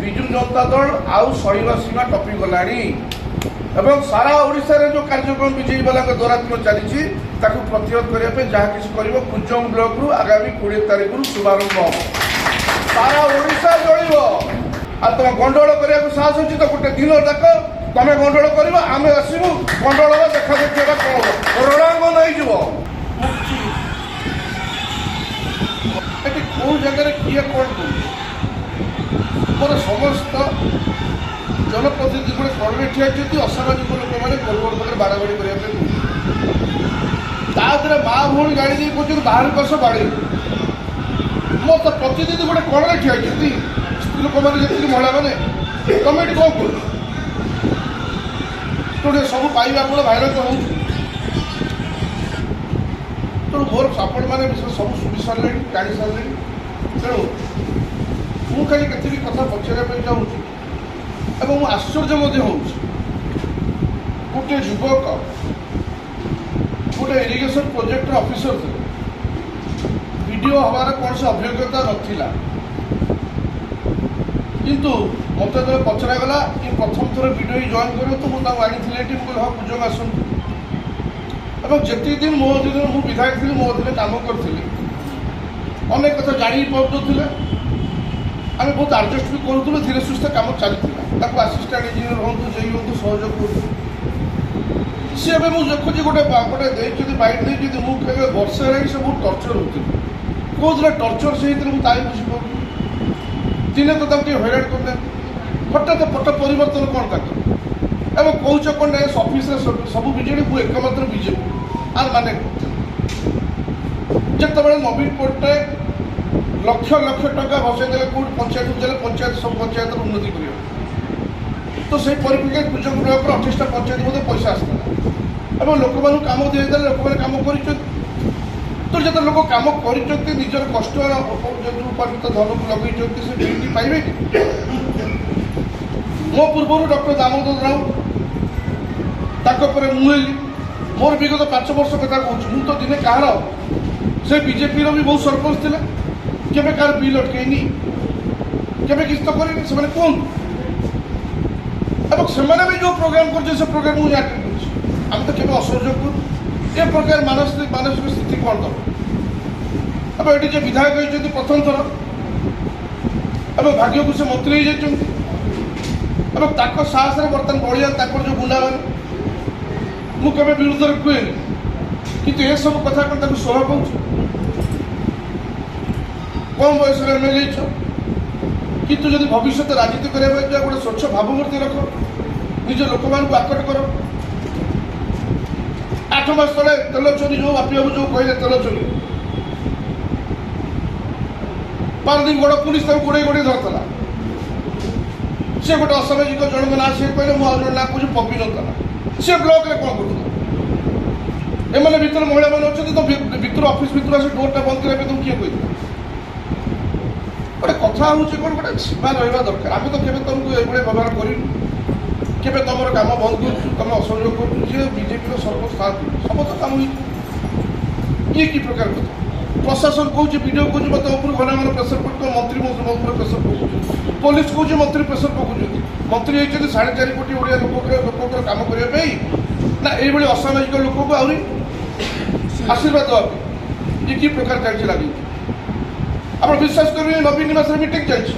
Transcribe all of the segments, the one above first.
विजु जनता दल आउ सहीवा सीमा टपी गलानी एवं सारा ओडिशा रे जो कार्यक्रम विजयी वाला द्वारा चली प्रतिहत करने जहाँ किसी कर कुजंग ब्लॉक रु आगामी 20 तारीख रु शुभारंभ हम सारा ओडिशा जल आ तुम गंडोल करने को साहस अच्छी तो गोटे दिन जाक तुम गंडोल कर आम आसबू गंडोल देखा देखा कौन रणांगन होटी कौ जगह किए कौन कर मोर समस्त जनप्रतिनिधि गुड़े कड़े ठिया असामाजिक लोक मैंने गोलगोल पाखे बाड़ाबाड़ी करने माँ भूणी गाड़ी दी कौन बाहर कस बाड़ी मो तो प्रतिनिधि गोटे कड़े ठिया स्त्री लोक मैंने जी महिला मैंने तुम ये कौन कर सब पाइबा आप भाइरल हो तेणु मोर सापड़ मैंने सब शुणी सारे जाणी सारे तेणु मु खाली के कथा पचारे चाहूँगी एवं आश्चर्य गोटे युवक गोटे इरिगेशन प्रोजेक्टर ऑफिसर थे वीडियो हमारा कौन से अभिज्ञता नाला किंतु मत जो पचरागला कि प्रथम थर वीडियो जॉइन कर तो मुझे आनी हाँ पूजक आसतु और जिते दिन मो दिन मुझे विधायक थी मो दिन कम करी अनेक कथा जानी पारे आम बहुत आडजस्ट भी करूँ धीरे सुस्थ कम चलता आसीस्टाट इंजीनियर हूँ जे हूँ सहयोग कर सी ए मुझे देखुची गोटे गोटे देखते बैठ देखते मुझे वर्षे है से बहुत टर्चर होती कौन टर्चर से मुझे बुझीपार दिने तो हैरान करदे हठात पट परिवर्तन कौन तक एवं कौच कौन अफिस सब विजेडी मु एकमात्र बीजेपी आर माने जिते नवीन पट्टनायक लक्ष लक्ष टका भसईदे कौट पंचायत देले पंचायत सब पंचायत उन्नति कर तो से परिप्रेक्षी कुजंग ब्लॉक 28टा पंचायत मध्य पैसा आसता और लोक मान कम दीदे लोक मैंने कम कर तो जो लोक कम कर निजर कष्ट उपार्जित धन को लगे से बिल्टी पाइबे मो पूर्व डॉक्टर दामोदर राउत तापर मुझे मोर विगत 5 वर्ष कथा कहूँ मुझे तो दिने कहार से बीजेपी भी बहुत सरपंच थे केबे कार बिल अटकईनी केबे किस्त करेनि से कौन और भी जो प्रोग्राम कर प्रोग्राम मुझे आटेड कर आम तो केबे असहयोग कर ए प्रकार मानसिक स्थिति कौन दर अब ये विधायक होती प्रथम थर और भाग्य को से मंत्री हो जाती साहस बर्तमान बढ़िया जो गुंडा मैंने मुझे विरुद्ध में कहे कि यह सब कथा कौन शोभा पाऊँ कम बयस एमएलए किंतु जब भविष्य राजनीति करने गोटे स्वच्छ भावमूर्ति रख निज लोक मान आकट कर 8 मास तले तेल चोरी जो बापी बाबू जो कहले तेल चोरी 5 दिन बड़ पुलिस गोड़े गोड़े धरता सी गोटे असामाजिक जन ना सी कहले मुझे ना कह पपिन सी ब्लॉक में कौन कर एम भर महिला मैंने अच्छे तो भर ऑफिस भर आस डोरटा बंद करने तुम किए कहता गोटे कथा हूँ कौन गोटे सीमा रहा दरकार आम तो केवे तुमको ये व्यवहार कर तुम कम बंद कर तुम असहयोग कर बीजेपी सर्वोच्च साथ सब तो कम ये कि प्रकार कथा प्रशासन कौच वीडियो कौच मत ऊपर घना घना प्रेसर पड़ता मंत्री मो प्रेसर पकाउं पुलिस कौच मंत्री प्रेसर पकाउं मंत्री होती 4.5 कोटी ओडिया लोक कम करने ना ये असामाजिक लोक को आहरी आशीर्वाद देवाई ये कि प्रकार चलती लगे आप विश्वास करेंगे नवीन निवास मीटिंग चलती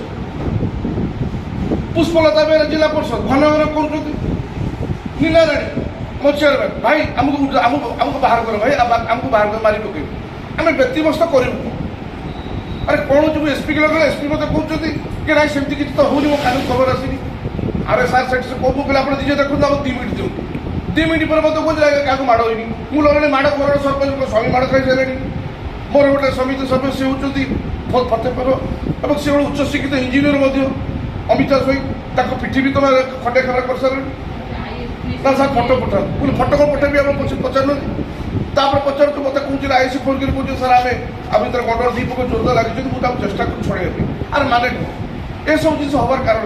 पुष्पलता बेहरा जिला परिषद घन घन कर नीला राणी मो चेयरमैन भाई आमको बाहर कर भाई आमको बाहर कर मारी पकड़ आम व्यक्तिगत करूँ अरे कौन जो एसपी के लगे एसपी मत कहते कि ना सेमती किसी तो होनी मो कान खबर आसनी अरे सार से कहूँ कहले आप निजे देखते आप 2 मिनट दिखाँ 2 मिनट पर मत कौन क्या माड़ होनी मुझे लगे माड़ घर सरपंच स्वामी माड़ खाई सारे मोर गोटे समिति सदस्य होती फतेपुर और सी उच्च शिक्षित इंजीनियर अमिता स्वई पिठी भी तुम खंडे खराब कर सारे ना सर फटो पठा बोले फटो कौन पठेबी आप पचार पचार तो मत कौन आईसी फोन कर कौन सर आम भर गंडर दीपक जोरदार लगे मुझे चेस्टा कर छड़े आर माने ये सब जिन हबार कारण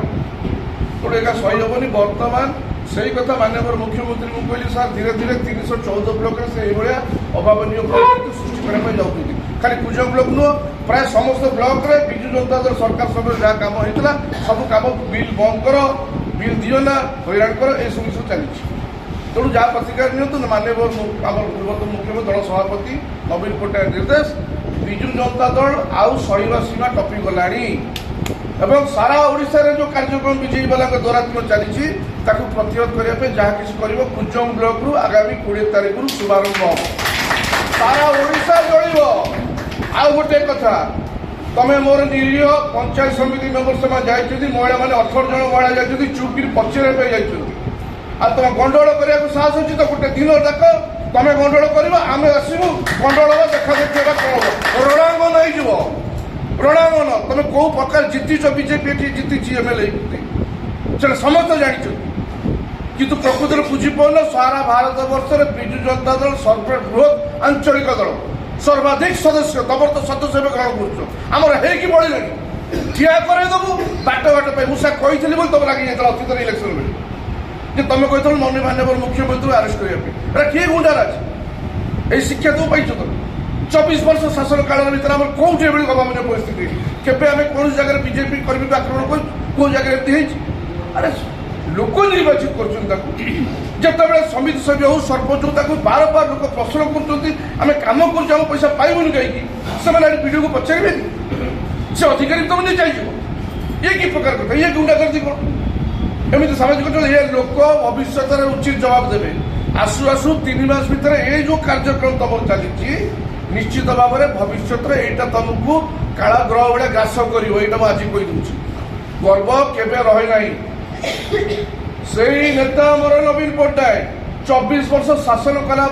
गोटे एका सही हेनी बर्तमान से कथा माननीय मुख्यमंत्री को कहली सर धीरे धीरे 314 ब्लॉक से अभावनीय परिस्थिति सृष्टि करने जाऊँगी खाली कुजंग ब्लॉक नुह प्राय समस्त ब्लॉक रे विजु जनता दल सरकार समय जहाँ कम होता सब कम बिल बंद कर बिल दियो ना हैरान कर ये सब चली तेणु जहाँ प्रतिकार नियंतु माननीय पूर्वतन मुख्यमंत्री दल सभापति नवीन पट्टनायक निर्देश विजु जनता दल आउ सहीवा सीमा टपी गलानी एवं सारा ओडिशा रे जो कार्यक्रम विजयी वाला द्वारा चली प्रतिरोध करने जहाँ किसी कर कुजंग ब्लॉक रु आगामी 20 तारीख रु शुभारंभ हम सारा ओडिशा जल आउ गोटे कथा तमें मोर निरीह पंचायत समिति मेंबर से जाइए महिला मैंने 18 जन महिला जाइए चुपी पचर आ तुम गंडगोल करने को साहस अच्छी तो गोटे दिन जाक तुम गंडगोल कर आम आसबू गंडगोल देखा देखा कौन रणांगन हो रणांगन तुम कौ प्रकार जीतीच बीजेपी ये जीती एमएलए से समस्त जानी किंतु प्रकृति बुझीपार सारा भारत वर्ष में विजु जनता दल सर्वबृहत आंचलिक दल सर्वाधिक सदस्य तबर तो सदस्य ग्रहण करमर है बढ़िले ठिया करदेबू बाट बाट पे मुझे कही तुम लगी जाता अतीत इलेक्शन बेले तुम कही माननीय मुख्यमंत्री आरेस्ट करने किए गुंडाराज ये शिक्षा तुम पाइछ तुम 24 वर्ष शासन काल भर आम कौट ये अभावन परिस्थिति केवे आम कौन जगह बीजेपी कर्मी को आक्रमण कर कौ जगह एमती अरे लोक निर्वाचित करते समिति सभ्य हो सरपंच हो बार बार लोक प्रश्न करें कम कर पैसा पाइबुनि कहीं से वीडियो को पचारे से अधिकारी तुम नहीं चाहिए ये कि प्रकार कथा ये गुंडागर्दी कौन एमती सामाजिक ये लोक भविष्य उचित जवाब देवे आसु आसु 3 मास भितर ये जो कार्यक्रम तुम चली निश्चित भाव में भविष्य यहाँ तुमको कालाग्रह भाया ग्रास कर आज कहीदे गर्व केवे रहे ना से नेता मोर नवीन पट्टनायक 24 वर्ष शासन कला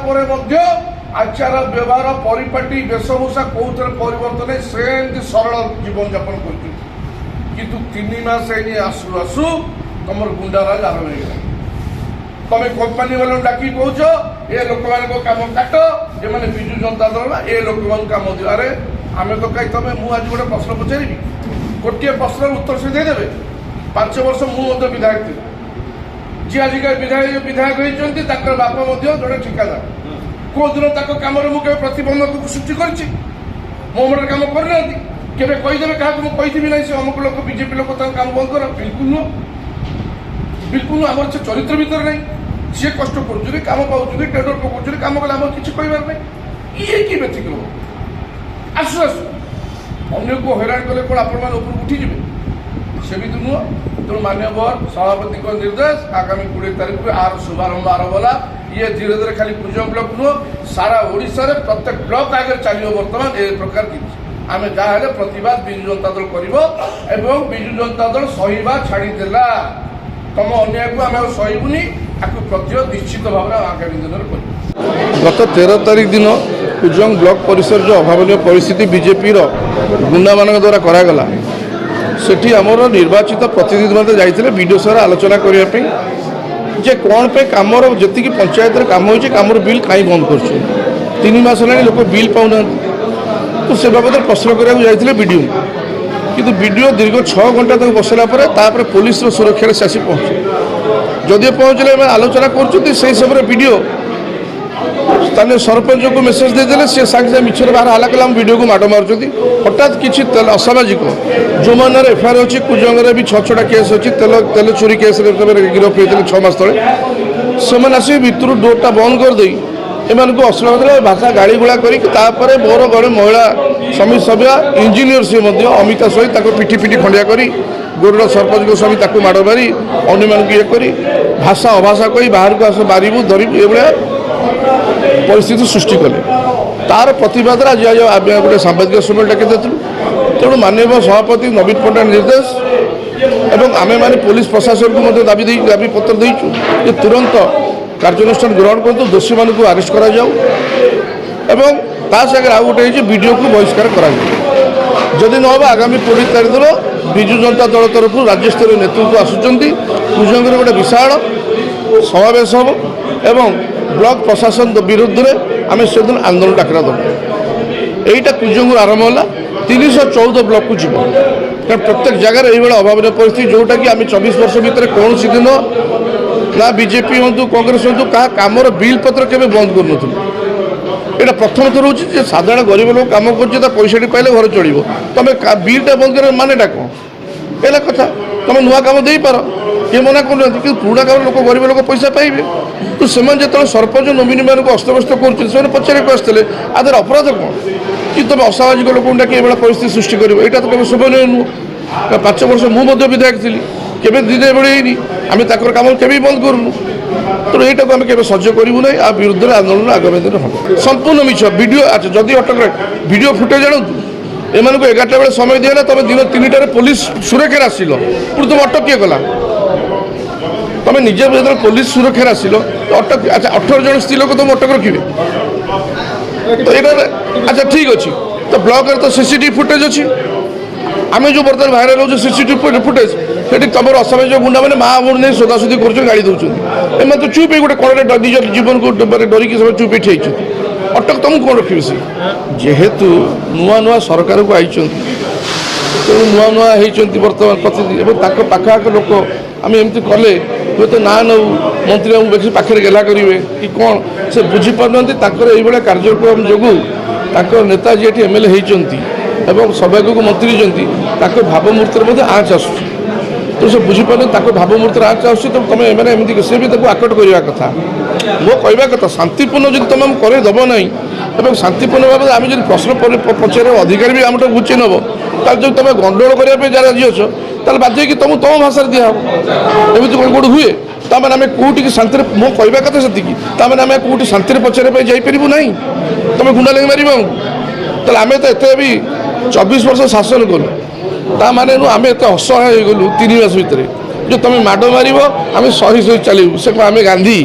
आचार व्यवहार परिपाटी वेशभूषा कौन परिवर्तन से सरल जीवन यापन कर 3 मास आसु आसु तुम गुंडाराज आरंभ हो तुम कंपानी वाले डाक कौच ये लोक मान कम काट ये मैंने विजु जनता दल ये लोक मान कम दिवारे आम तो कहीं तुम मुझे गोटे प्रश्न पचारि गोटे प्रश्न उत्तर से देदेवे 5 वर्ष मुझे विधायक थी जी आजिका विधायक होती बापा जड़े ठिकादार कौ दिन कम प्रतिबंधक सृष्टि कर कम करना केवे कहीदेवे क्या कही ना से अमुक लोक बीजेपी लोक कम बंद कर बिल्कुल नुह आम से चरित्र भितर नहीं सी कष्ट कर कम पाँच टेंडर पकाउं कम कले आम किसी कहार नहीं ये कि व्यतिक्रम आसु आसु अन्य को हैरान कले कौन आपण मैंने ऊपर उठीजे सेमती नुह तेणु माननीय सभापति निर्देश आगामी 20 तारीख आर शुभारंभ आरंभ है ये धीरे धीरे खाली कुजंग ब्लॉक नुह सारा ओडिशा रे प्रत्येक ब्लॉक आगे चलो बर्तमान ए प्रकार कि आम जहाँ प्रतिवाद विजु जनता दल कर विजु जनता दल सहीवा छाड़देला तुम अन्याय को आम सहबुनि प्रतिरोध निश्चित भाव में आगामी दिन में गत 13 तारीख दिन कुजंग ब्लॉक परिसर जो अभावन परिस्थिति बीजेपी गुंडा मान द्वारा करागला सेठी आमर निर्वाचित प्रतिनिधि मतलब जाते वीडियो सर आलोचना करने जे कौन पे कमर जी पंचायत कम होमर बिल कहीं बंद कर 3 मास है लोक बिल पाऊना तो से बाबद प्रश्न कराया जाते वीडियो किंतु वीडियो दीर्घ 6 घंटा तक बसला पुलिस सुरक्षा से आसी पहुँचे जदि पहुँचले आलोचना कर समय वीडियो स्थानीय सरपंच को मेसेज देदेले सी सागे सागे मिछर बाहर हल्ला कला वीडियो को माड़ मार्च हठात किसी असामाजिक जो मान एफआईआर अच्छी कुजंगे भी 6 केस अच्छी तेल चोरी केस गिरफ होते 6 मास तले से आस भितर डोरटा बंद करदे एम को अश्लील भाषा गाड़ी गुड़ा कर मोर गणे महिला समिति सभ्य इंजीनियर सी अमिता सहित पिटी पिटी खंडिया कर गोरड सरपंच को समिति माड़ मारी अन्य ये कर भाषा अभाषा कही बाहर को आस मारू धरबू ये परिस्थिति सृष्टि कले तार प्रतिवाद आज आज गोटे सांबादिक सम्मेलन डाकी तेणु माननीय सभापति नवीन पट्टनायक निर्देश एवं आमे माने पुलिस प्रशासन को दाबी पत्र देचु जे तुरंत कार्यानुष्ठान ग्रहण कर दोषी मान को आरेस्ट करा जाऊ एवं ता सागर आउ गोटे वीडियो को बहिष्कार करा जदि न होगा आगामी 20 तारीख दिन विजु जनता दल तरफ राज्य स्तरीय नेतृत्व आसुचंती कुजंग गोटे विशाल समावेश हम एवं ब्लॉक प्रशासन विरुद्ध में आम से दिन आंदोलन डाकरा दल यहीटा कुजंग आरंभ है 314 ब्लॉक को जीव कारण प्रत्येक जगार ये अभावन परिस्थिति जोटा कि आम 24 वर्ष भितर कौन दिन ना बीजेपी हूँ कांग्रेस हूँ क्या कमर बिल पत्र के बंद कर এটা প্রথম থর হচ্ছে যে সাধারণ গরিব লোক কাম করছে তা পয়সাটি পাইলে ঘর চলিব তুমি বিলটা বন্ধ করার মানেটা কম এলা কথা তুমি নূয়া কাম ଦେଇପାର କିଏ ମନା କରୁନାହାନ୍ତି କିନ୍ତୁ ପୁରୁଣା କାମ ଲୋକ ଗରିବ ଲୋକ ପଇସା ପାଇବେ ତ ସେମାନେ ଯେତେବେଳେ ସରପଞ୍ଚ ନୋମିନିମାନଙ୍କୁ ଅସ୍ତବ୍ୟସ୍ତ କରୁଛନ୍ତି ସେମାନେ ପଚାରିବାକୁ ଆସିଥିଲେ ଆଦେହରେ ଅପରାଧ କ'ଣ କି ତମେ ଅସାମାଜିକ ଲୋକଙ୍କୁ ଡାକି ଏଭଳିଆ ପରିସ୍ଥିତି ସୃଷ୍ଟି କରିବ ଏଇଟା ତ କେବେ ଶୋଭନୀୟ ନୁହଁ 5 ବର୍ଷ ମୁଁ ମଧ୍ୟ ବିଧାୟକ ଥିଲି କେବେ ଦିନେ ଏଭଳି ହେଇନି ଆମେ ତାଙ୍କର କାମ କେବେ ବନ୍ଦ କରୁନୁ ତେଣୁ ଏଇଟାକୁ ଆମେ କେବେ ସହ୍ୟ କରିବୁ ନାହିଁ ଆ ବିରୁଦ୍ଧରେ ଆନ୍ଦୋଳନ ଆଗାମୀ ଦିନ ହେବ ସମ୍ପୂର୍ଣ୍ଣ ମିଛ ଭିଡ଼ିଓ ଆଚ୍ଛା ଯଦି ଅଟକ ଭିଡ଼ିଓ ଫୁଟେଜ୍ ଆଣନ୍ତୁ ଏମାନଙ୍କୁ 11ଟା ବେଳେ ସମୟ ଦିଆହେଲା ତମେ ଦିନ 3টাରେ ପୋଲିସ ସୁରକ୍ଷାରେ ଆସିଲ ପୁଣି ତମେ ଅଟକ କିଏ କଲା ତମେ ନିଜେ ଯେତେବେଳେ ପୋଲିସ ସୁରକ୍ଷାରେ ଆସିଲ ଅଟକ ଆଚ୍ଛା 18 ଜଣ ସ୍ତ୍ରୀ ଲୋକ ତମେ ଅଟକ ରଖିବେ ତ ଏଇଟା ଆଚ୍ଛା ଠିକ୍ ଅଛି ତ ବ୍ଲକରେ ତ ସିସିଟିଭି ଫୁଟେଜ୍ ଅଛି ଆମେ ଯେଉଁ ବର୍ତ୍ତମାନ ଭାଇରାଲ୍ ହେଉଛି ସିସିଟିଭି ଫୁଟେଜ୍ ସେଠି ତମର ଅସାମାଜିକ ଗୁଣ୍ଡାମାନେ ମା ଭଉଣୀ ନେଇ ସୋଦାସୁଦି କରୁଛନ୍ତି ଗାଳି ଦେଉଛନ୍ତି ଏମାନେ ତ ଚୁପ୍ ହେଇ ଗୋଟେ କଣରେ ନିଜ ଜୀବନକୁ ଡରିକି ସେମାନେ ଚୁପ୍ ହେଇ ଠିଆଇଛନ୍ତି ଅଟକ ତମକୁ କ'ଣ ରଖିବେ ସେ ଯେହେତୁ ନୂଆ ନୂଆ ସରକାରକୁ ଆଇଛନ୍ତି ତେଣୁ ନୂଆ ନୂଆ ହେଇଛନ୍ତି ବର୍ତ୍ତମାନ ପ୍ରତିନିଧି ଏବଂ ତାଙ୍କ ପାଖଆଖ ଲୋକ ଆମେ ଏମିତି କଲେ ହୁଏତ ନାଁ ନେଉ ମନ୍ତ୍ରୀ ଆମକୁ ବେଶୀ ପାଖରେ ଗେଲା କରିବେ କି କ'ଣ ସେ ବୁଝିପାରୁନାହାନ୍ତି ତାଙ୍କର ଏଇଭଳିଆ କାର୍ଯ୍ୟକ୍ରମ ଯୋଗୁଁ ତାଙ୍କ ନେତା ଯିଏ ଏଠି MLA ହେଇଛନ୍ତି ଏବଂ ସୌଭାଗ୍ୟକୁ ମନ୍ତ୍ରୀ ହେଇଛନ୍ତି ତାଙ୍କ ଭାବମୂର୍ତ୍ତିରେ ମଧ୍ୟ ଆଞ୍ଚ ଆସୁଛି ତେଣୁ ସେ ବୁଝିପାରୁଛନ୍ତି ତାଙ୍କ ଭାବମୂର୍ତ୍ତିରେ ଆଞ୍ଚ ଆସୁଛି ତ ତମେ ଏମାନେ ଏମିତି ସେ ବି ତାକୁ ଆକଟ କରିବା କଥା ମୋ କହିବା କଥା ଶାନ୍ତିପୂର୍ଣ୍ଣ ଯଦି ତମେ ଆମକୁ କରେଇ ଦେବ ନାହିଁ ଏବଂ ଶାନ୍ତିପୂର୍ଣ୍ଣ ଭାବରେ ଆମେ ଯଦି ପ୍ରଶ୍ନ ପଚାରିବା ଅଧିକାରୀ ବି ଆମଠୁ ବୁଝି ନେବ ତାହେଲେ ଯଦି ତମେ ଗଣ୍ଡଗୋଳ କରିବା ପାଇଁ ଯାହା ରାଜି ଅଛ ତାହେଲେ ବାଧ୍ୟ ହେଇକି ତମ ଭାଷାରେ ଦିଆହେବ ଏମିତି କ'ଣ କେଉଁଠି ହୁଏ ତାମାନେ ଆମେ କେଉଁଠିକି ଶାନ୍ତିରେ ମୋ କହିବା କଥା ସେତିକି ତାମାନେ ଆମେ କେଉଁଠି ଶାନ୍ତିରେ ପଚାରିବା ପାଇଁ ଯାଇପାରିବୁ ନାହିଁ ତମେ ଗୁଣ୍ଡା ଲାଗି ମାରିବ ଆମକୁ ତାହେଲେ ଆମେ ତ ଏତେ ବି 24 ବର୍ଷ ଶାସନ କଲୁ ତା ମାନେ ନୁହଁ ଆମେ ଏତେ ଅସହାୟ ହେଇଗଲୁ 3 ମାସ ଭିତରେ ଯେ ତମେ ମାଡ଼ ମାରିବ ଆମେ ସହି ଚାଲିବୁ ସେ ଆମେ ଗାନ୍ଧୀ